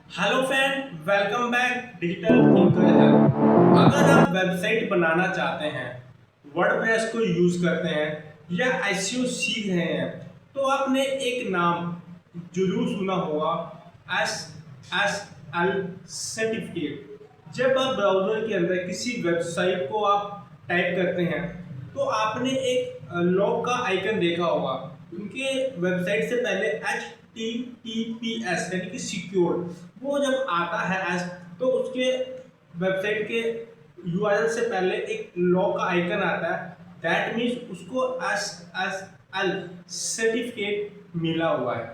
Hello friend, welcome back digital thinker help. अगर आप website बनाना चाहते हैं, वर्डप्रेस को यूज करते हैं या एसईओ सीख रहे हैं, तो आपने एक नाम जरूर सुना होगा, एस एस एल सर्टिफिकेट। जब आप ब्राउजर के अंदर किसी वेबसाइट को आप टाइप करते हैं, तो आपने एक लॉग का आइकन देखा होगा। उनके वेबसाइट से पहले HTTPS यानी कि सिक्योर, वो जब आता है एस, तो उसके वेबसाइट के यूआरएल से पहले एक लॉग का आइकन आता है। दैट मीन्स उसको SSL सर्टिफिकेट मिला हुआ है।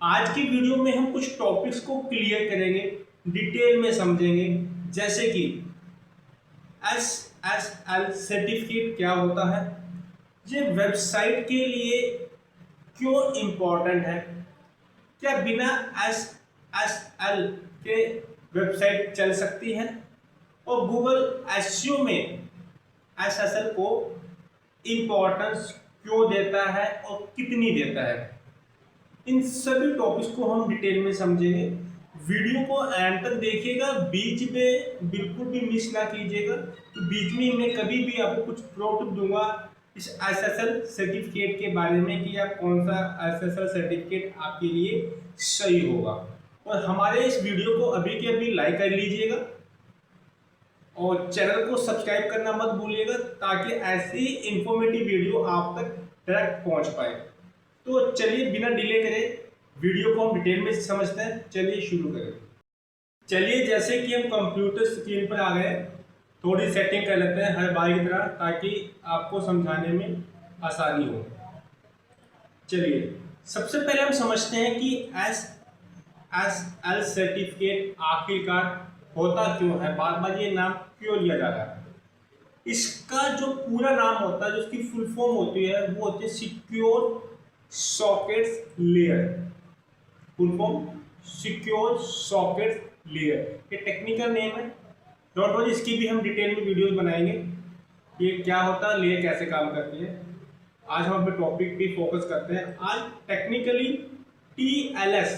आज की वीडियो में हम कुछ टॉपिक्स को क्लियर करेंगे, डिटेल में समझेंगे, जैसे कि SSL सर्टिफिकेट क्या होता है, ये वेबसाइट के लिए क्यों इम्पोर्टेंट है, क्या बिना SSL के वेबसाइट चल सकती है, और गूगल एसईओ में SSL को इम्पोर्टेंस क्यों देता है और कितनी देता है। इन सभी टॉपिक्स को हम डिटेल में समझेंगे। वीडियो को एंड तक देखिएगा, बीच में बिल्कुल भी मिस ना कीजिएगा। तो बीच में मैं कभी भी आपको कुछ प्रो टिप दूंगा इस SSL सर्टिफिकेट के बारे में कि आप कौन सा SSL सर्टिफिकेट आपके लिए सही होगा। और हमारे इस वीडियो को अभी के अभी लाइक कर लीजिएगा और चैनल को सब्सक्राइब करना मत भूलिएगा, ताकि ऐसी इंफॉर्मेटिव वीडियो आप तक डायरेक्ट पहुंच पाए। तो चलिए बिना डिले करे वीडियो को हम डिटेल में समझते हैं। चलिए शुरू करें। चलिए, जैसे कि हम कंप्यूटर स्क्रीन पर आ गए, थोड़ी सेटिंग कर लेते हैं हर बार की तरह, ताकि आपको समझाने में आसानी हो। चलिए, सबसे पहले हम समझते हैं कि SSL सर्टिफिकेट आखिरकार होता क्यों है, बार बार ये नाम क्यों लिया जा रहा है। इसका जो पूरा नाम होता है, जो उसकी फुल फॉर्म होती है, वो होती है secure sockets layer. Full form secure sockets layer, ये टेक्निकल नेम है। डोंट वरी, इसकी भी हम डिटेल में वीडियोस बनाएंगे, ये क्या होता है, लेयर कैसे काम करती है। आज हम अपने टॉपिक पे फोकस करते हैं। आज टेक्निकली TLS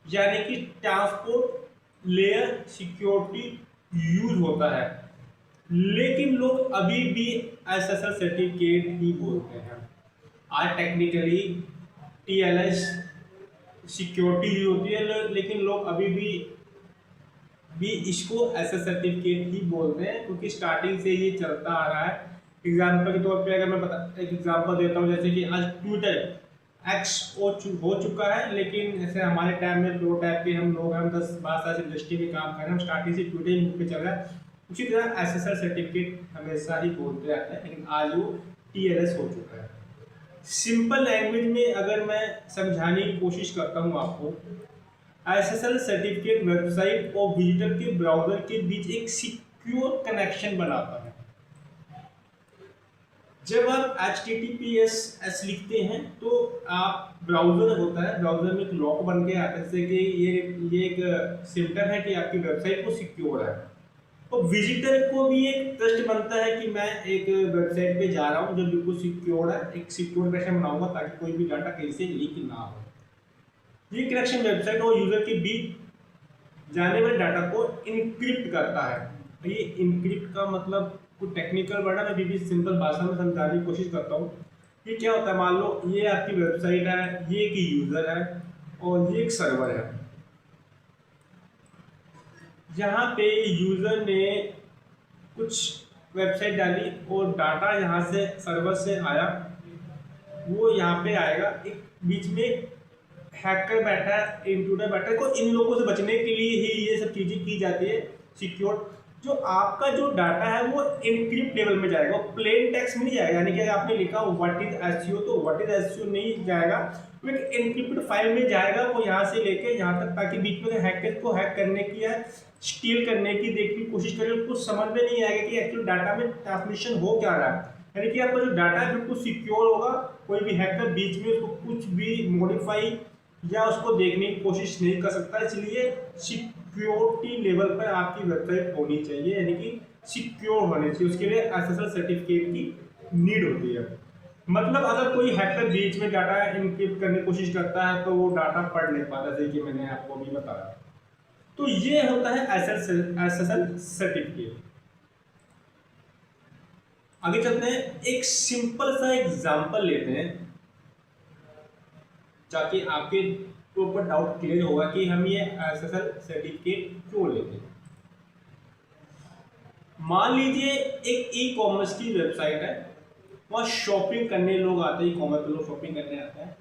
यानी कि ट्रांसपोर्ट लेयर सिक्योरिटी यूज होता है, लेकिन लोग अभी भी SSL सर्टिफिकेट ही बोलते हैं। आज टेक्निकली TLS सिक्योरिटी ही होती है, लेकिन लोग अभी भी इसको SSL सर्टिफिकेट ही बोलते हैं, क्योंकि स्टार्टिंग से ये चलता आ रहा है। एग्जाम्पल के तौर पे अगर मैं एक एग्जाम्पल देता हूँ, जैसे कि आज ट्विटर X हो चुका है, लेकिन जैसे हमारे टाइम में प्रो टाइप के हम लोग हैं, हम 10-12 साल से इंडस्ट्री में काम कर रहे हैं, हम स्टार्टिंग से ट्विटर ही पे चल रहा है। उसी तरह SSL सर्टिफिकेट हमेशा ही बोलते रहते हैं, लेकिन आज वो TLS हो चुका है। सिंपल लैंग्वेज में अगर मैं समझाने की कोशिश करता हूँ आपको, SSL सर्टिफिकेट वेबसाइट और विजिटर के ब्राउजर के बीच एक सिक्योर कनेक्शन बनाता है। जब आप HTTPS लिखते हैं, तो आप ब्राउजर होता है, ब्राउजर में एक लॉक बन के आता है, जैसे कि ये एक सिम्टम है कि आपकी वेबसाइट को सिक्योर है। और विजिटर को भी एक ट्रस्ट बनता है कि मैं एक वेबसाइट पे जा रहा हूँ जो बिल्कुल सिक्योर है। एक सिक्योर कनेक्शन बनाऊंगा ताकि कोई भी डाटा कहीं से लीक ना हो। ये कनेक्शन वेबसाइट और यूजर के बीच जाने वाले डाटा को इनक्रिप्ट करता है। ये इनक्रिप्ट का मतलब कुछ टेक्निकल वर्ड है, मैं भी सिंपल भाषा में समझाने की कोशिश करता हूँ। ये क्या होता है, मान लो ये आपकी वेबसाइट है, ये एक यूजर है और ये एक सर्वर है। यहाँ पे यूजर ने कुछ वेबसाइट डाली और डाटा यहाँ से सर्वर से आया, वो यहाँ पे आएगा। एक बीच में हैकर बैठा है, इंट्रूडर बैठा है, को इन लोगों से बचने के लिए ही ये सब चीज़ें की जाती है सिक्योर। जो आपका जो डाटा है वो इनक्रिप्ट लेवल में जाएगा, प्लेन टेक्स्ट में नहीं जाएगा। यानी कि अगर आपने लिखा व्हाट इज एसईओ, तो व्हाट इज एसईओ नहीं जाएगा, वो एक इनक्रिप्टेड फाइल में जाएगा, वो यहाँ से लेके यहाँ तक, ताकि बीच में हैकर को हैक करने की या स्टील करने की देखने की कोशिश करें, उसको समझ में नहीं आएगा कि एक्चुअल डाटा में ट्रांसमिशन हो क्या रहा है। यानी कि आपका जो डाटा है बिल्कुल सिक्योर होगा, कोई भी हैकर बीच में उसको कुछ भी मॉडिफाई या उसको देखने की कोशिश नहीं कर सकता। इसलिए सिक्योरिटी लेवल पर आपकी वेबसाइट होनी चाहिए, यानी कि सिक्योर होनी चाहिए। उसके लिए SSL सर्टिफिकेट की नीड होती है। मतलब अगर कोई हैकर बीच में डाटा इनक्रिप्ट करने की कोशिश करता है, तो वो डाटा पढ़ नहीं पाता, जैसे कि मैंने आपको अभी बताया। तो ये होता है एसएसएल सर्टिफिकेट। आगे चलते हैं, एक सिंपल सा एग्जांपल लेते हैं ताकि आपके ऊपर डाउट क्लियर होगा कि हम ये एसएसएल सर्टिफिकेट क्यों लेते हैं। मान लीजिए एक ई कॉमर्स की वेबसाइट है, वहाँ शॉपिंग करने लोग आते हैं, ई कॉमर्स लोग शॉपिंग करने आते हैं।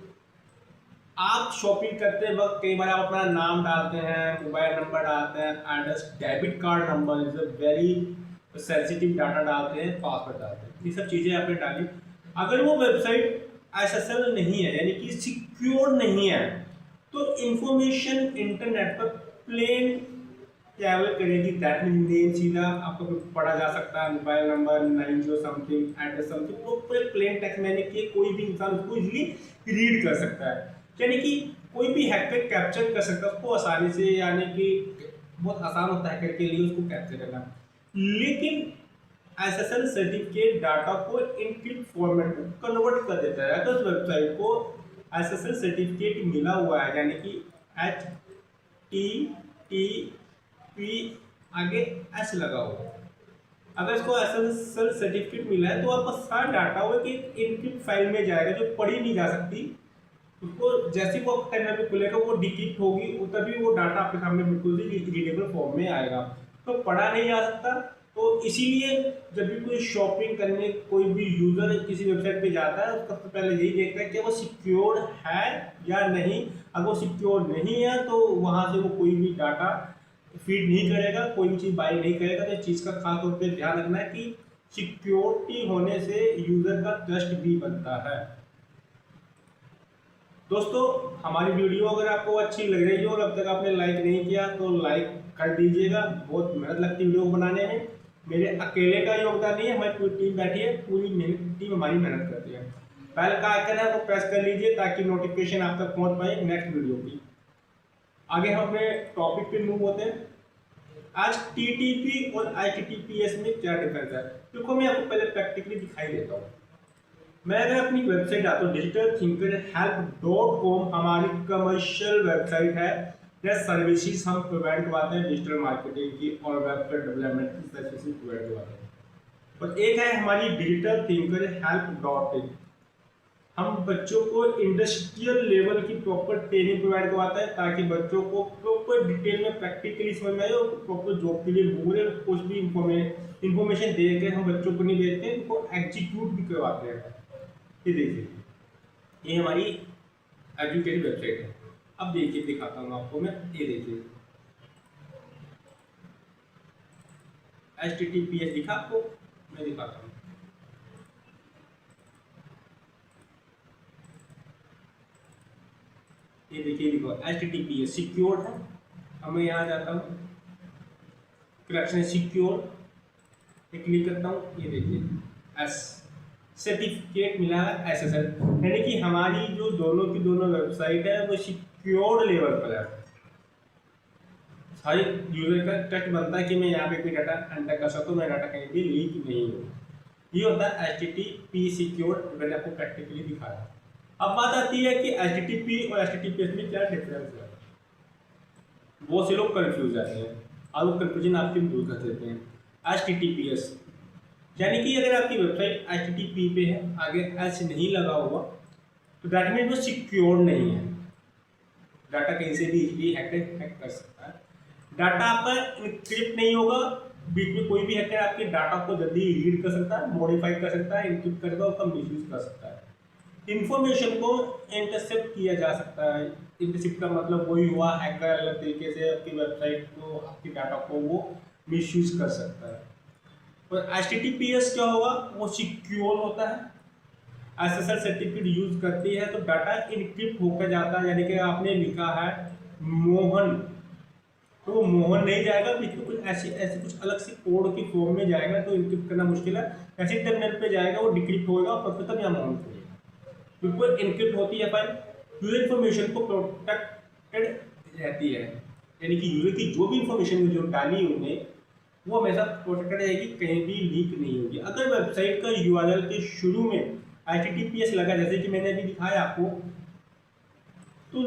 आप शॉपिंग करते वक्त कई बार आप अपना नाम डालते हैं, मोबाइल नंबर डालते हैं, address, debit card number, is a very sensitive data डालते हैं, पासवर्ड डालते हैं, ये सब चीज़ें आपने डाली। अगर वो वेबसाइट एसएसएल नहीं है यानी कि सिक्योर नहीं है, तो इंफॉर्मेशन इंटरनेट पर प्लेन ट्रैवल करेगी। दैट मीन नेम सीधा आपको पढ़ा जा सकता है, mobile number 90 something, address something, वो पूरे प्लेन टेक्स्ट में कि कोई भी इंसान उसको इजीली रीड कर सकता है, यानी कि कोई भी हैकर कैप्चर कर सकता है उसको आसानी से, यानी कि बहुत आसान होता है हैकर के लिए उसको कैप्चर करना। लेकिन एसएसएल सर्टिफिकेट डाटा को इनक्रिप्ट फॉर्मेट में कन्वर्ट कर देता है। अगर उस वेबसाइट को एसएसएल सर्टिफिकेट मिला हुआ है, यानी कि HTTP आगे एस लगा हुआ, अगर इसको एसएसएल सर्टिफिकेट मिला है तो आपका सारा डाटा वो एक इनक्रिप्ट फाइल में जाएगा जो पढ़ी नहीं जा सकती। उसको जैसे वो टर्मिनल पे खुलेगा वो डिक्रिप्ट होगी, तभी वो डाटा आपके सामने बिल्कुल ही रीडेबल फॉर्म में आएगा। तो पढ़ा नहीं जा सकता, तो इसीलिए जब भी कोई शॉपिंग करने कोई भी यूजर किसी वेबसाइट पे जाता है, उसका सबसे पहले यही देखता है कि वो सिक्योर है या नहीं। अगर वो सिक्योर नहीं है तो वहाँ से वो कोई भी डाटा फीड नहीं करेगा, कोई भी चीज़ बाय नहीं करेगा। तो इस चीज़ का खास तौर पर ध्यान रखना है कि सिक्योरिटी होने से यूजर का ट्रस्ट भी बनता है। दोस्तों, हमारी वीडियो अगर आपको अच्छी लग रही है और अब तक आपने लाइक नहीं किया तो लाइक कर दीजिएगा। बहुत मेहनत लगती है वीडियो बनाने में, मेरे अकेले का योगदान नहीं है, हमारी पूरी टीम बैठी है, पूरी टीम हमारी मेहनत करती है। बेल का आइकन है वो प्रेस कर लीजिए ताकि नोटिफिकेशन आप तक पहुंच पाए नेक्स्ट वीडियो की। आगे हम अपने टॉपिक पे मूव होते हैं। आज टीटीपी और एचटीटीपीएस में क्या डिफरेंस है, देखो मैं आपको पहले प्रैक्टिकली दिखाई देता हूँ। मैं अगर अपनी वेबसाइट आता हूँ digitalthinkerhelp.com, हमारी कमर्शियल वेबसाइट है, यह सर्विसेज हम प्रोवाइड करवाते हैं डिजिटल मार्केटिंग की और वेबसाइट डेवलपमेंट की सर्विसेज प्रोवाइड करवाते हैं। और एक है हमारी digitalthinkerhelp.in, हम बच्चों को इंडस्ट्रियल लेवल की प्रॉपर ट्रेनिंग प्रोवाइड करवाते हैं ताकि बच्चों को प्रॉपर डिटेल में प्रैक्टिकली समझ में आए और प्रॉपर जॉब के लिए पूरे कुछ भी इंफॉर्मेशन दे के हम बच्चों को नहीं देते, उनको एग्जीक्यूट भी करवाते हैं। ये देखिए, ये हमारी एजुकेटिव वेबसाइट है। अब देखिए दिखाता हूँ आपको मैं, ये देखिए HTTPS दिखा आपको, मैं दिखाता हूँ। ये देखिए देखो HTTPS सिक्योर है। अब मैं यहाँ जाता हूँ, करेक्शन सिक्योर क्लिक करता हूँ, ये देखिए एस सर्टिफिकेट मिला है एसएसएल, यानी कि हमारी जो दोनों की दोनों वेबसाइट है वो सिक्योर लेवल पर है। हर यूजर का ट्रस्ट बनता है कि मैं यहाँ पे कोई डाटा एंटर कर सकता हूँ, मेरा डाटा कहीं भी लीक नहीं हो। ये होता है HTTP सिक्योर, मैंने आपको प्रैक्टिकली दिखाया। अब बात आती है कि HTTP और HTTPS में क्या डिफरेंस है। बहुत से लोग कंफ्यूज जाते हैं और वो कंफ्यूजन आपकी दूर कर देते हैं। HTTPS यानी कि अगर आपकी वेबसाइट HTTP पे है, आगे एच नहीं लगा हुआ, तो दैट मीन वो सिक्योर नहीं है, डाटा कहीं से भी इजीली हैक कर सकता है। डाटा आपका इनक्रिप्ट नहीं होगा, बीच में कोई भी हैकर आपके डाटा को जल्दी रीड कर सकता है, मॉडिफाई कर सकता है, इनक्रिप्ट कर सकता है, उसका मिसयूज कर सकता है। इंफॉर्मेशन को इंटरसेप्ट किया जा सकता है। इंटरसेप्ट का मतलब वही हुआ, हैकर अलग तरीके से आपकी वेबसाइट को, आपकी डाटा को वो मिसयूज कर सकता है। और HTTPS क्या होगा, वो सिक्योर होता है, एसएसएल सर्टिफिकेट यूज करती है तो डाटा इनक्रिप्ट होकर जाता है। यानी कि आपने लिखा है मोहन, तो वो मोहन नहीं जाएगा, बीच में कुछ ऐसे कुछ अलग से कोड की फॉर्म में जाएगा, तो इनक्रिप्ट करना मुश्किल है। ऐसे टर्मिनल पे जाएगा वो डिक्रिप्ट होगा और तब या मोहन होगा, बिल्कुल इनक्रिप्ट होती है फाइल। यूजर इन्फॉर्मेशन को प्रोटेक्टेड रहती है, यानी कि यूजर की जो भी इंफॉर्मेशन जो डाली उन्हें वो हमेशा प्रोटेक्टेड रहेगी, कहीं भी लीक नहीं होगी। अगर वेबसाइट का URL के शुरू में HTTPS लगा, जैसे कि मैंने अभी दिखाया आपको, तो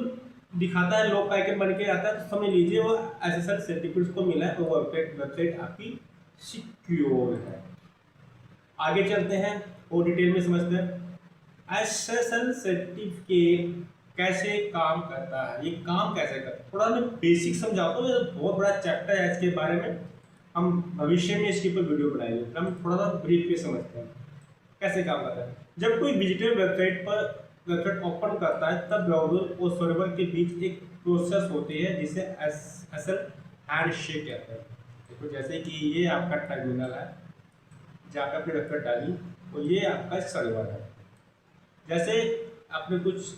दिखाता है, लॉक आइकन बन के आता है, तो समझ लीजिए वो एसएसएल सर्टिफिकेट को मिला है, तो वो वेबसाइट आपकी सिक्योर है। आगे चलते हैं और डिटेल में समझते हैं एसएसएल सर्टिफिकेट कैसे काम करता है, ये काम कैसे करता है। थोड़ा मैं बेसिक समझाता हूँ, बहुत बड़ा चैप्टर है इसके बारे में, हम भविष्य में इसके ऊपर वीडियो बनाएंगे। हम थोड़ा सा ब्रीफ में समझते हैं कैसे काम करता है। जब कोई विजिटर वेबसाइट ओपन करता है तब ब्राउजर और सर्वर के बीच एक प्रोसेस होती है जिसे एसएसएल हैंडशेक कहते हैं। देखो जैसे कि ये आपका टर्मिनल है जहाँ पे आपने वेबसाइट डाली, और ये आपका सर्वर है। जैसे आपने कुछ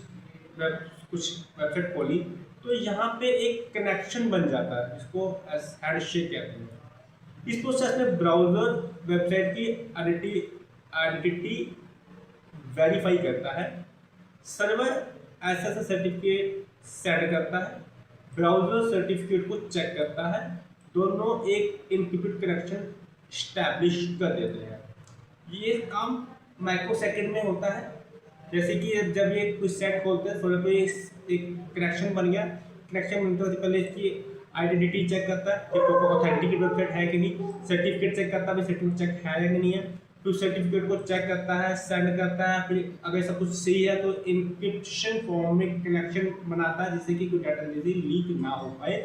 वेबसाइट खोली तो यहाँ पे एक कनेक्शन बन जाता है जिसको हैंडशेक कहते हैं। इस प्रोसेस में ब्राउजर वेबसाइट की आइडेंटिटी वेरीफाई करता है, सर्वर एसएसएल सर्टिफिकेट सेंड करता है, ब्राउजर सर्टिफिकेट को चेक करता है, दोनों एक इनक्रिप्टेड कनेक्शन स्टैब्लिश कर देते हैं। ये काम माइक्रो सेकेंड में होता है। जैसे कि जब ये कुछ सेट खोलते हैं सर्वर पे एक कनेक्शन बन गया, कनेक्शन बनने से पहले इसकी आइडेंटिटी चेक करता है कि ऑथेंटिकेट वेबसाइट है कि नहीं, सर्टिफिकेट चेक करता है सर्टिफिकेट चेक है या नहीं है, फिर सर्टिफिकेट को चेक करता है, सेंड करता है, फिर अगर सब कुछ सही है तो इंक्रिप्शन फॉर्म में कनेक्शन बनाता है जिससे कि कोई डाटा जल्दी लीक ना हो पाए।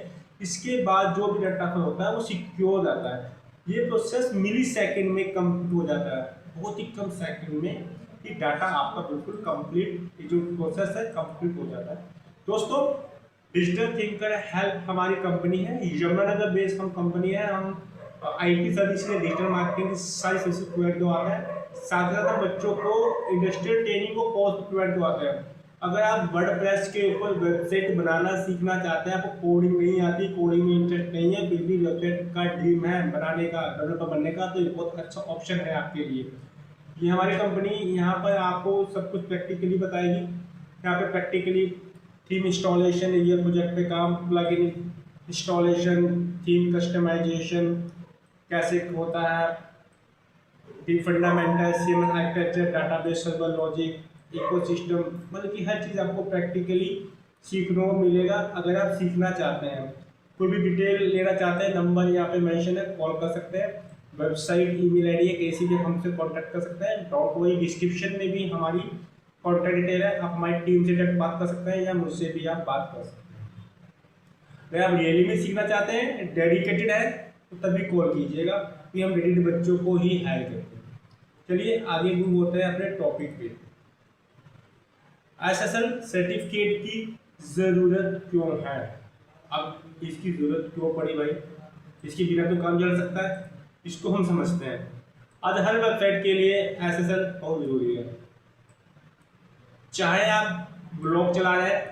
इसके बाद जो भी डाटा होता है वो सिक्योर जाता है। ये प्रोसेस मिली सेकेंड में कंप्लीट हो जाता है, बहुत ही कम सेकेंड में कि डाटा आपका बिल्कुल कंप्लीट, जो प्रोसेस है कंप्लीट हो जाता है। दोस्तों डिजिटल थिंकर हेल्प हमारी कंपनी है, यमुनानगर बेस्ड हम कंपनी है। हम आईटी सर्विस में डिजिटल मार्केटिंग की सारी सर्विस प्रोवाइड करवाते हैं, साथ ही साथ हम बच्चों को इंडस्ट्रियल ट्रेनिंग को कोर्स प्रोवाइड करवाते हैं। अगर आप वर्डप्रेस के ऊपर वेबसाइट बनाना सीखना चाहते हैं, आपको कोडिंग नहीं आती, कोडिंग में इंटरेस्ट नहीं है, फिर भी वेबसाइट का ड्रीम है बनाने का, डेवलपर बनने का, तो ये बहुत अच्छा ऑप्शन है आपके लिए। ये हमारी कंपनी यहाँ पर आपको सब कुछ प्रैक्टिकली बताएगी। यहाँ पे प्रैक्टिकली थीम इंस्टॉलेशन, ये प्रोजेक्ट पे काम, प्लगइन इंस्टॉलेशन, थीम कस्टमाइजेशन कैसे होता है, fundamental CMS architecture, database server logic, ecosystem, मतलब कि हर चीज़ आपको प्रैक्टिकली सीखने को मिलेगा। अगर आप सीखना चाहते हैं, कोई भी डिटेल लेना चाहते हैं, नंबर यहाँ पे मेंशन है, कॉल कर सकते हैं। वेबसाइट ईमेल आईडी है, किसी भी हमसे कांटेक्ट कर सकते हैं। डॉट वही डिस्क्रिप्शन में भी हमारी कॉन्टैक्ट डिटेल है, आप हमारी टीम से डायरेक्ट बात कर सकते हैं या मुझसे भी आप बात कर सकते हैं। अगर आप रियली में सीखना चाहते हैं, डेडिकेटेड है, तो तभी कॉल कीजिएगा कि हम डेडिकेटेड बच्चों को ही हायर करते हैं। चलिए आगे मूव होते हैं अपने टॉपिक पे। एसएसएल सर्टिफिकेट की ज़रूरत क्यों है? अब इसकी ज़रूरत क्यों पड़ी भाई? इसके बिना तो काम चल सकता है, इसको हम समझते हैं। आज हर वेबसाइट के लिए एसएसएल बहुत ज़रूरी है। चाहे आप ब्लॉग चला रहे हैं,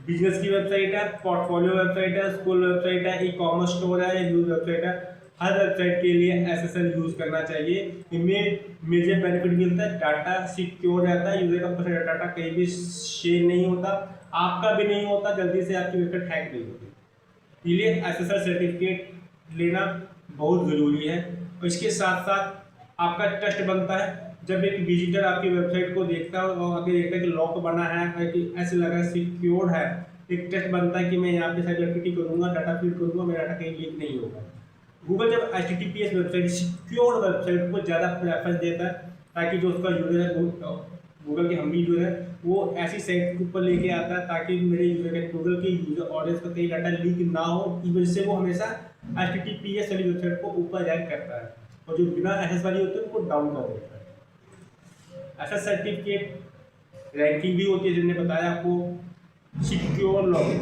बिजनेस की वेबसाइट है, पोर्टफोलियो वेबसाइट है, स्कूल वेबसाइट है, ई कॉमर्स स्टोर है, न्यूज़ वेबसाइट है, हर वेबसाइट के लिए एसएसएल यूज़ करना चाहिए। इनमें मेजर बेनिफिट मिलता है, डाटा सिक्योर रहता है, यूजर का पर्सनल डाटा कहीं भी शेयर नहीं होता, आपका भी नहीं होता, जल्दी से आपकी वेबसाइट हैक नहीं होती। इसलिए एसएसएल सर्टिफिकेट लेना बहुत ज़रूरी है। और इसके साथ साथ आपका ट्रस्ट बनता है। जब एक विजिटर आपकी वेबसाइट को देखता है और आगे देखता है कि लॉक बना है, कि ऐसे लगा सिक्योर है, एक ट्रस्ट बनता है कि मैं यहाँ पे सारी एक्टिविटी करूँगा, डाटा फीड करूँगा, मेरा डाटा कहीं लीक नहीं होगा। गूगल जब HTTPS वेबसाइट, सिक्योर वेबसाइट को ज़्यादा प्रेफरेंस देता है, ताकि जो उसका यूजर है, गूगल के हम भी यूजर है, वो ऐसी साइट के ऊपर लेके आता है ताकि मेरे यूजर के, गूगल के यूजर ऑडियंस का कहीं डाटा लीक ना हो। इस वजह से वो हमेशा HTTPS वाली वेबसाइट को ऊपर रैंक करता है, और जो बिना SS वाली होती है उनको डाउन कर देता है। ऐसा सर्टिफिकेट रैंकिंग भी होती है, जिन्होंने बताया आपको। Secure login,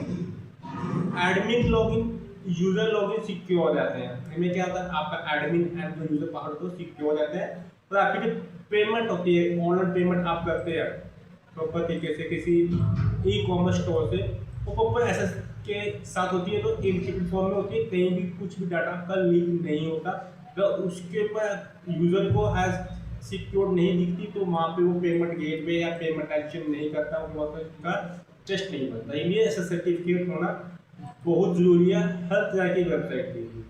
admin login, user login secure हो जाते हैं। इनमें क्या होता है, आपका एडमिन एंड जो यूजर पासवर्ड होता है सिक्योर हो जाते हैं, और आपकी जो पेमेंट होती है, ऑनलाइन पेमेंट आप करते हैं प्रॉपर तरीके से किसी ई कॉमर्स स्टोर से, वो प्रॉपर एसएस के साथ होती है, तो इनक्रिप्टेड फॉर्म में होती है, कहीं भी कुछ भी डाटा आपका लीक नहीं होता। तो उसके ऊपर यूजर को एज सिक्योर नहीं दिखती, तो वहाँ पे वो पेमेंट गेटवे या पेमेंट एक्शन नहीं करता, वहाँ पर उसका ट्रस्ट नहीं बनता। इसलिए ऐसा सर्टिफिकेट होना बहुत ज़रूरी है हर तरह की वेबसाइट के लिए।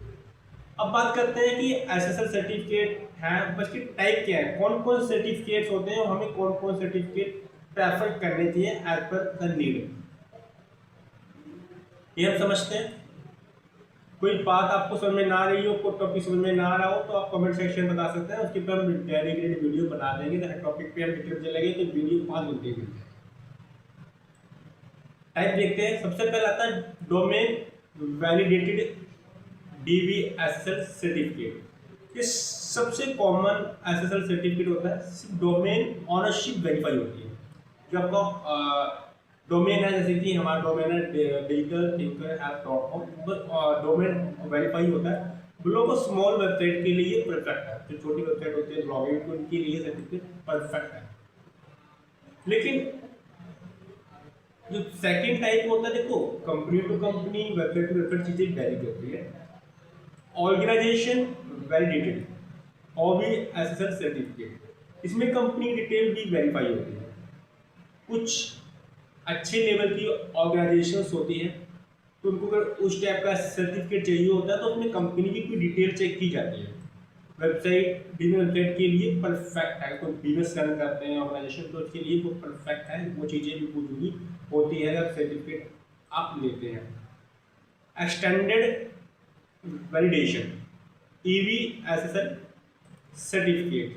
अब बात करते हैं कि एसएसएल सर्टिफिकेट है, उसकी टाइप क्या है, कौन कौन सर्टिफिकेट्स होते हैं और हमें कौन कौन सर्टिफिकेट प्रेफर करने चाहिए एज पर द नीड। ये हम समझते हैं। कोई बात आपको समझ में ना आ रही हो, कोई टॉपिक समझ में ना आ रहा हो तो आप कमेंट सेक्शन में बता सकते हैं, उसके ऊपर हम डेडिकेटेड वीडियो बना देंगे। तो हर टॉपिक पे हम डिटेल चलेंगे तो वीडियो 5 घंटे की। टाइप देखते हैं। सबसे पहले आता है डोमेन वैलिडेटेड DVSL सर्टिफिकेट। ये सबसे कॉमन SSL सर्टिफिकेट होता है। डोमेन ऑनरशिप वेरीफाई होती है। जो आपका डोमेन है, जैसे कि हमारा डोमेन है digitalthinkerApp.com, डोमेन वेरीफाई होता है। ब्लॉग और स्मॉल वेबसाइट के लिए परफेक्ट है। जो छोटी वेबसाइट होती है ब्लॉगिंग, उनके लिए सर्टिफिकेट परफेक्ट है। लेकिन जो सेकंड टाइप होता है, देखो company to company, website to website चीजें वेरी करती है। ऑर्गेनाइजेशन वैलिडेटेड और भी SSL सर्टिफिकेट, इसमें कंपनी डिटेल भी वेरीफाई होती है। कुछ अच्छे लेवल की ऑर्गेनाइजेशंस होती है तो उनको अगर उस टाइप का सर्टिफिकेट चाहिए होता है तो उसमें कंपनी की कोई डिटेल चेक की जाती है। वेबसाइट बिजनेस वेबसाइट के लिए परफेक्ट है। कोई बिजनेस रन करते हैं ऑर्गेनाइजेशन तो उसके लिए वो परफेक्ट है। वो चीज़ें भी पूरी होती है जब सर्टिफिकेट आप लेते हैं। एक्सटेंडेड वैलिडेशन EVSSL सर्टिफिकेट,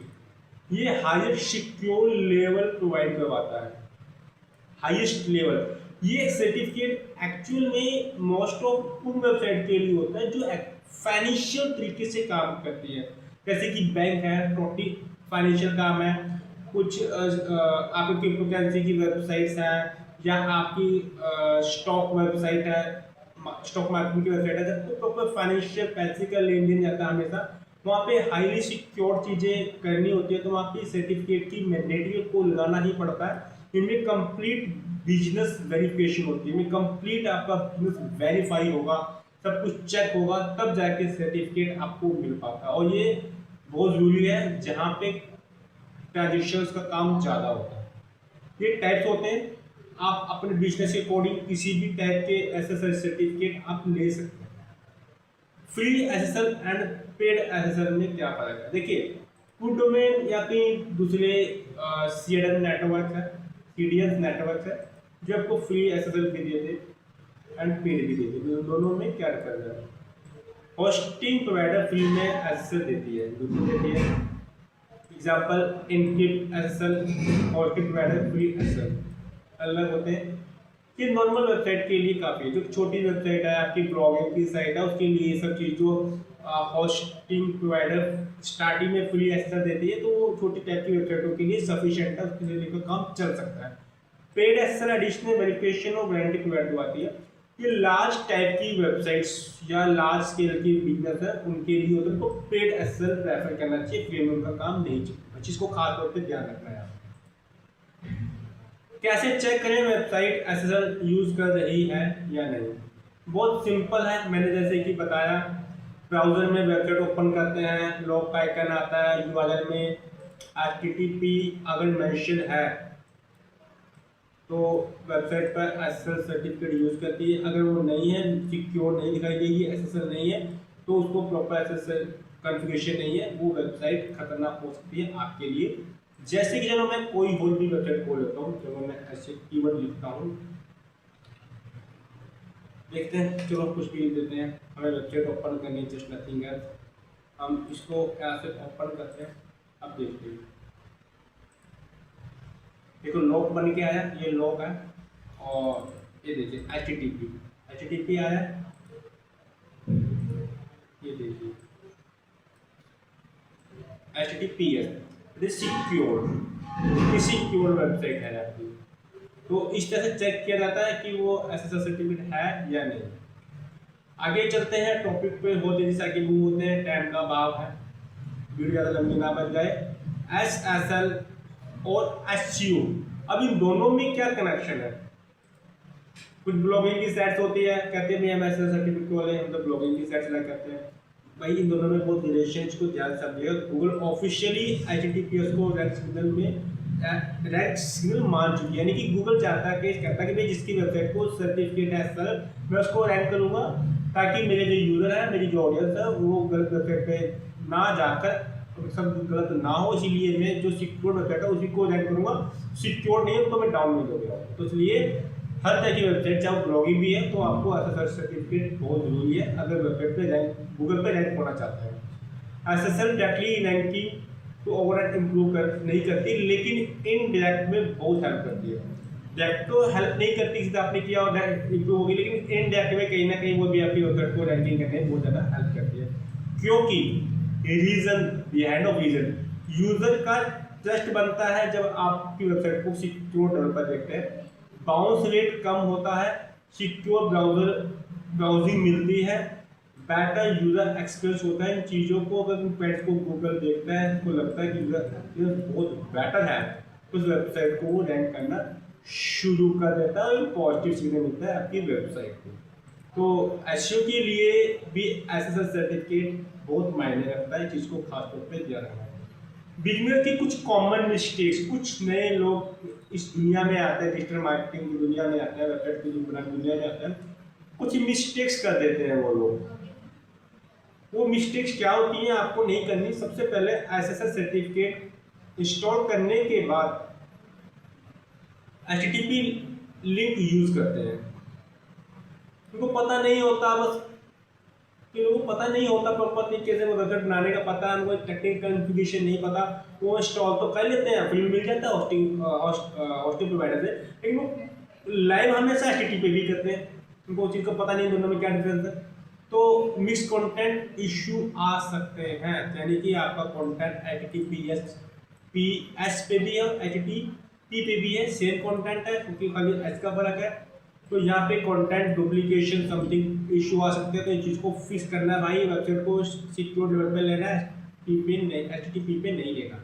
ये हायर सिक्योर लेवल प्रोवाइड करवाता है। हाईएस्ट लेवल ये सर्टिफिकेट एक्चुअल में मोस्ट ऑफ उन वेबसाइट के लिए होता है जो फाइनेंशियल तरीके से काम करती है। जैसे कि बैंक है, टोटली फाइनेंशियल काम है। कुछ आपकी क्रिप्टो करेंसी की वेबसाइट्स हैं या आपकी स्टॉक वेबसाइट है, स्टॉक मार्केट की वेबसाइट है। जब तो प्रॉपर फाइनेंशियल पैसे का लेन देन जाता है हमेशा, वहाँ पे हाईली सिक्योर चीज़ें करनी होती है तो वहाँ पे सर्टिफिकेट की मैंडेटरी को लगाना ही पड़ता है। इनमें कंप्लीट बिजनेस वेरिफिकेशन होती है। इनमें कंप्लीट आपका बिजनेस वेरीफाई होगा, सब कुछ चेक होगा, तब जाके सर्टिफिकेट आपको मिल पाता है। और ये बहुत ज़रूरी है जहाँ पे ट्रांजेक्शन्स का काम ज़्यादा होता है। ये टाइप्स होते हैं। आप अपने बिजनेस के अकॉर्डिंग किसी भी टाइप के SSL सर्टिफिकेट आप ले सकते हैं। Free SSL and paid SSL में क्या फर्क है? देखिए, गुड डोमेन या कहीं दूसरे CDN नेटवर्क है, CDN नेटवर्क है जो आपको फ्री SSL भी देते एंड पेड भी देते। दोनों में क्या करना है? होस्टिंग प्रोवाइडर फ्री में SSL देती है, दूसरी देती है। Example encrypt SSL, hosting provider free SSL अलग होते हैं। ये नॉर्मल वेबसाइट के लिए काफ़ी है। जो छोटी वेबसाइट है, आपकी ब्लॉगिंग की साइट है, उसके लिए ये सब चीज़ जो होस्टिंग प्रोवाइडर स्टार्टिंग में फ्री SSL देती है तो वो छोटी टाइप की वेबसाइटों के लिए सफिशिएंट है, उसके लिए का काम चल सकता है। पेड SSL एडिशनल वेरिफिकेशन और वारंटी प्रोवाइड करवाती है। ये लार्ज टाइप की वेबसाइट्स या लार्ज स्केल की बिजनेस है उनके लिए होता है तो पेड SSL प्रेफर करना चाहिए, प्रीमियम का काम नहीं चाहिए। चीज़ को खास तौर पर ध्यान रखना है। कैसे चेक करें वेबसाइट SSL यूज कर रही है या नहीं? बहुत सिंपल है। मैंने जैसे कि बताया, ब्राउजर में वेबसाइट ओपन करते हैं, लॉग का आइकन आता है, URL में HTTP अगर मेंशन है तो वेबसाइट पर SSL सर्टिफिकेट यूज करती है। अगर वो नहीं है, सिक्योर नहीं दिखाई देगी, SSL नहीं है तो उसको प्रॉपर SSL कॉन्फ़िगरेशन नहीं है, वो वेबसाइट खतरनाक हो सकती है आपके लिए। जैसे कि चलो मैं कोई और भी वेबसाइट खोल लेता हूँ, चलो मैं ऐसे कीवर्ड लिखता हूँ, देखते हैं। चलो कुछ भी लिख देते हैं। हमें वेबसाइट ओपन करनी है, जस्ट नथिंग एल्स। हम इसको ऐसे ओपन करते हैं। अब देखते हैं, देखो लॉक बन के आया, ये लॉक है। और ये देखिए HTTP आया, ये देखिए HTTPS सिक्योर वेबसाइट है आपकी। तो इस तरह से चेक किया जाता है कि वो SSL सर्टिफिकेट है या नहीं। आगे चलते हैं टॉपिक पे, बहुत तेजी से आगे मूव होते हैं, टाइम का अभाव है, वीडियो ज़्यादा लंबी ना बन जाए। SSL और SEO, अब इन दोनों में क्या कनेक्शन है? कुछ ब्लॉगिंग की साइट्स होती है, कहते हैं हम SSL सर्टिफिकेट वाले, हम तो ब्लॉगिंग की साइट्स लाइक करते हैं। भाई इन दोनों में बहुत रिलेशंस को ध्यान से समझिएगा। गूगल ऑफिशियली HTTPS को रैंक सिग्नल मान चुकी है, यानी कि गूगल चाहता है कि कहता है कि भाई जिसकी वेबसाइट को सर्टिफिकेट है SSL, मैं उसको रैंक करूँगा ताकि मेरे जो यूज़र है, मेरी जो ऑडियंस है, वो गलत वेबसाइट पे ना जाकर सब गलत ना हो। इसीलिए मैं जो सिक्योर वेबसाइट है उसी को रैंक करूँगा। सिक्योर नहीं है तो मैं डाउन नहीं करूँगा। तो इसलिए हर तरह की वेबसाइट, चाहे ब्लॉगिंग भी है तो आपको एसएसएल सर्टिफिकेट बहुत जरूरी है अगर वेबसाइट पे रैंक, गूगल पे रैंक होना चाहते हैं। एसएसएल डायरेक्टली रैंकिंग तो ओवरऑल इम्प्रूव कर नहीं करती, लेकिन इनडायरेक्ट में बहुत हेल्प करती है। डायरेक्ट तो हेल्प नहीं करती, सीधा आपने किया और डायरेक्ट इम्प्रूव होगी, लेकिन इनडायरेक्ट में कहीं ना कहीं वो भी आपकी वेबसाइट को रैंकिंग करने में बहुत ज़्यादा हेल्प करती है। क्योंकि reason behind of reason, user का ट्रस्ट बनता है जब आपकी वेबसाइट को सिक्योर डेवलपर देखते हैं, बाउंस रेट कम होता है, सिक्योर ब्राउजिंग मिलती है, बेटर यूजर एक्सपीरियंस होता है। इन चीज़ों को अगर पेज को गूगल देखता है तो लगता है कि यूजर एक्सपीरियंस बहुत बेटर है, उस वेबसाइट को वो रैंक करना शुरू कर देता है और पॉजिटिव सिग्नल मिलता है आपकी वेबसाइट को। तो एसईओ के लिए भी एसएसएल सर्टिफिकेट बहुत मायने रखता है, चीज़ को खास तौर पे ध्यान रखना है। बिजनेस की कुछ कॉमन मिस्टेक्स, कुछ नए लोग इस दुनिया में आते हैं, डिजिटल मार्केटिंग की दुनिया में आते हैं, वेबसाइट की दुनिया में आते हैं, कुछ मिस्टेक्स कर देते हैं वो लोग। वो मिस्टेक्स क्या होती हैं आपको नहीं करनी। सबसे पहले एसएसएल सर्टिफिकेट इंस्टॉल करने के बाद HTTP लिंक यूज करते हैं, उनको पता नहीं होता, बस कि लोगों को पता नहीं होता प्रॉपर तरीके से वो वेबसाइट बनाने का, पता है उनको टेक्निकल कॉन्फ़िगरेशन नहीं पता, वो इंस्टॉल तो कर लेते हैं, फिर मिल जाता है होस्टिंग प्रोवाइडर से, लेकिन वो लाइव हमेशा HTTP भी करते हैं, उनको उस चीज़ का पता नहीं दोनों में क्या डिफरेंस है। तो मिक्स कंटेंट इशू आ सकते हैं, यानी कि आपका कंटेंट HTTPS पे भी है, HTTP पे भी है, सेम कंटेंट है, क्योंकि खाली एच का फर्क है। तो यहाँ पे कंटेंट डुप्लीकेशन समथिंग इशू आ सकते हैं, तो इस चीज़ को फिक्स करना है भाई। वेबसाइट को सिक्योर लेवल पे लेना है, HTTP पे नहीं लेना,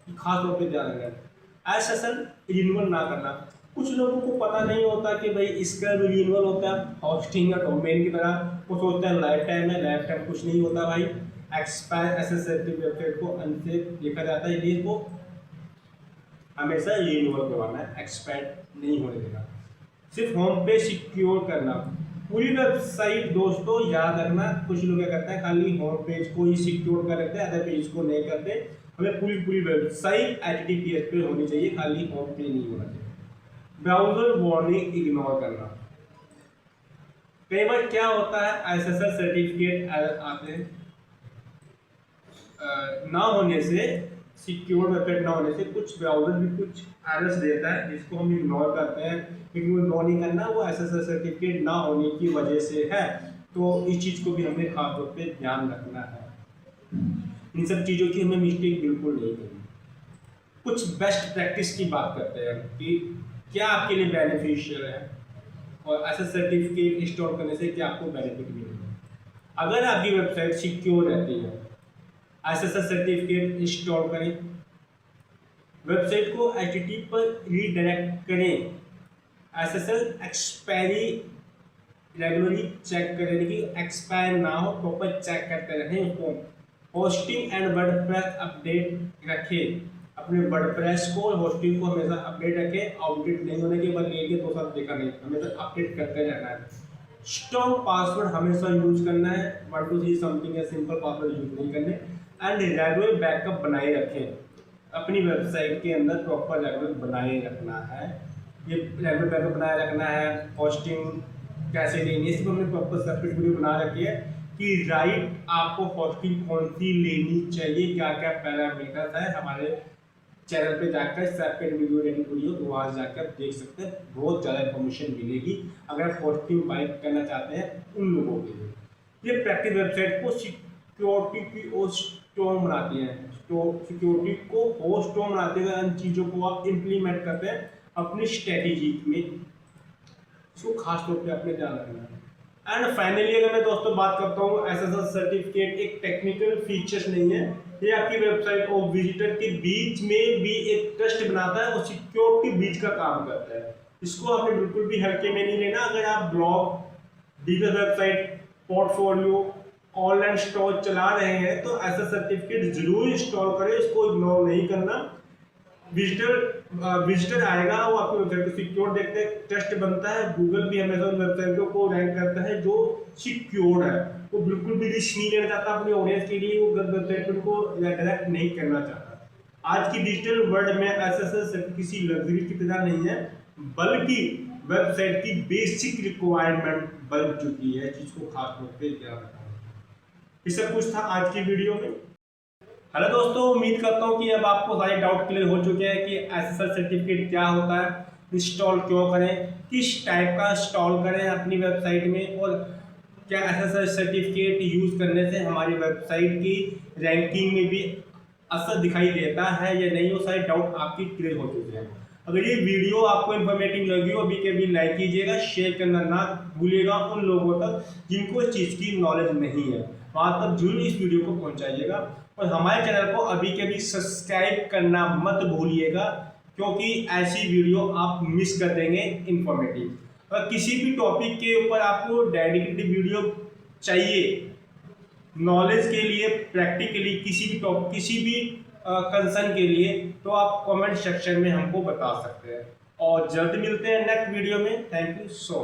खास तौर पे ध्यान रखना है। एसएसएल रिन्यूअल ना करना, कुछ लोगों को पता नहीं होता कि भाई इसका भी रिन्यूअल होता है होस्टिंग या डोमेन की तरह, वो सोचता है लाइफ टाइम है, लाइफ टाइम कुछ नहीं होता भाई। एक्सपायर एसएसएल वेबसाइट को अनसेफ देखा जाता है, इसलिए इसको हमेशा रिन्यूअल करवाना है, एक्सपायर नहीं होने देना। सिर्फ होम पेज सिक्योर करना, पूरी वेबसाइट दोस्तों याद रखना, कुछ लोग क्या करते हैं खाली होम पेज को ही सिक्योर कर रखते हैं, अदर पेज को नहीं करते। हमें पूरी वेबसाइट HTTPS पे होनी चाहिए, खाली होम पेज नहीं होना चाहिए। ब्राउजर वार्निंग इग्नोर करना, कई बार क्या होता है एसएसएल सर्टिफिकेट आते हैं ना होने से, सिक्योर वेबसाइट ना होने से कुछ ब्राउजर भी कुछ एरर्स देता है, जिसको हम इग्नोर करते हैं, लेकिन वो इग्नोर नहीं करना, वो एसएसएल सर्टिफिकेट ना होने की वजह से है। तो इस चीज़ को भी हमें खास तौर पे ध्यान रखना है, इन सब चीज़ों की हमें मिस्टेक बिल्कुल नहीं करनी। कुछ बेस्ट प्रैक्टिस की बात करते हैं कि क्या आपके लिए बेनिफिशियल है और एसएसएल सर्टिफिकेट इंस्टॉल करने से क्या आपको बेनिफिट मिलेगा। अगर आपकी वेबसाइट सिक्योर रहती है, एसएसएल सर्टिफिकेट इंस्टॉल करें, वेबसाइट को HTTP पर रीडायरेक्ट करें, एसएसएल एक्सपायरी रेगुलरली चेक करें, यानी कि एक्सपायर ना हो, प्रॉपर चेक करते रहें उसको। होस्टिंग एंड वर्डप्रेस अपडेट रखें, अपने वर्डप्रेस को और होस्टिंग को हमेशा अपडेट रखें, आउटडेट नहीं होने के बाद लेके 2 साल देखा नहीं, हमेशा अपडेट करते रहना है। स्ट्रॉन्ग पासवर्ड हमेशा यूज करना है, 1 2 3 समथिंग है, सिंपल पासवर्ड यूज नहीं करने। एंड रेगुलर बैकअप बनाए रखें, अपनी वेबसाइट के अंदर प्रॉपर रेगुलर बनाए रखना है। ये रेगुलर बैकअप बनाए रखना है, होस्टिंग कैसे लेनी है, इसको हमने प्रॉपर सेपरेट वीडियो बना रखी है कि राइट आपको होस्टिंग कौन सी लेनी चाहिए, क्या क्या पैरामीटर्स है, हमारे चैनल पे जाकर सेपरेट वीडियो रेडी वीडियो, तो वहाँ जाकर देख सकते हैं, बहुत ज़्यादा इन्फॉर्मेशन मिलेगी अगर आप होस्टिंग बाई करना चाहते हैं उन लोगों के लिए। ये प्रैक्टिस वेबसाइट को सिक्योरिटी की ओर स्ट्रॉन्ग बनाती है, सिक्योरिटी को और स्ट्रॉन्ग बनाते हुए इन चीज़ों को आप इम्प्लीमेंट करते हैं अपनी स्ट्रेटेजी में, इसको खास तौर पे अपने ध्यान रखना है। एंड फाइनली अगर मैं दोस्तों बात करता हूँ, एसएसएल सर्टिफिकेट एक टेक्निकल फीचर्स नहीं है, ये आपकी वेबसाइट और विजिटर के बीच में भी एक ट्रस्ट बनाता है और सिक्योरिटी बीच का काम करता है। इसको आपने बिल्कुल भी हल्के में नहीं लेना। अगर आप blog, digital website, portfolio, online store चला रहे हैं तो ऐसा सर्टिफिकेट जरूर इंस्टॉल करें, इसको इग्नोर नहीं करना। विजिटर आएगा, वो आपकी वेबसाइट को सिक्योर देखते हैं, ट्रस्ट बनता है। गूगल भी हमेशा उन वेबसाइटों को रैंक करता है जो सिक्योर है, वो बिल्कुल भी रिस्क नहीं लेना चाहता अपनी ऑडियंस के लिए, वो वेबसाइट को डायरेक्ट नहीं करना चाहता। आज की डिजिटल वर्ल्ड में एसएसएल सिर्फ किसी लग्जरी की तरह नहीं है, बल्कि वेबसाइट की बेसिक रिक्वायरमेंट बन चुकी है, जिसको खास तौर पे क्या बताऊं। ये सब कुछ था आज की वीडियो में। हेलो दोस्तों, उम्मीद करता हूँ कि अब आपको सारे डाउट क्लियर हो चुके हैं कि SSL सर्टिफिकेट क्या होता है, इंस्टॉल क्यों करें, किस टाइप का इंस्टॉल करें अपनी वेबसाइट में, और क्या SSL सर्टिफिकेट यूज़ करने से हमारी वेबसाइट की रैंकिंग में भी असर दिखाई देता है या नहीं। वो सारे डाउट आपकी क्लियर हो चुके हैं। अगर ये वीडियो आपको इन्फॉर्मेटिव लगी हो अभी के भी लाइक कीजिएगा, शेयर करना ना भूलिएगा उन लोगों तक जिनको इस चीज़ की नॉलेज नहीं है, वहाँ तक जरूर इस वीडियो को पहुँचाइएगा। और हमारे चैनल को अभी के भी सब्सक्राइब करना मत भूलिएगा, क्योंकि ऐसी वीडियो आप मिस कर देंगे इन्फॉर्मेटिव। अगर किसी भी टॉपिक के ऊपर आपको डेडिकेटेड वीडियो चाहिए नॉलेज के लिए, प्रैक्टिकली किसी भी कंसर्न के लिए, तो आप कमेंट सेक्शन में हमको बता सकते हैं। और जल्द मिलते हैं नेक्स्ट वीडियो में। Thank you so much.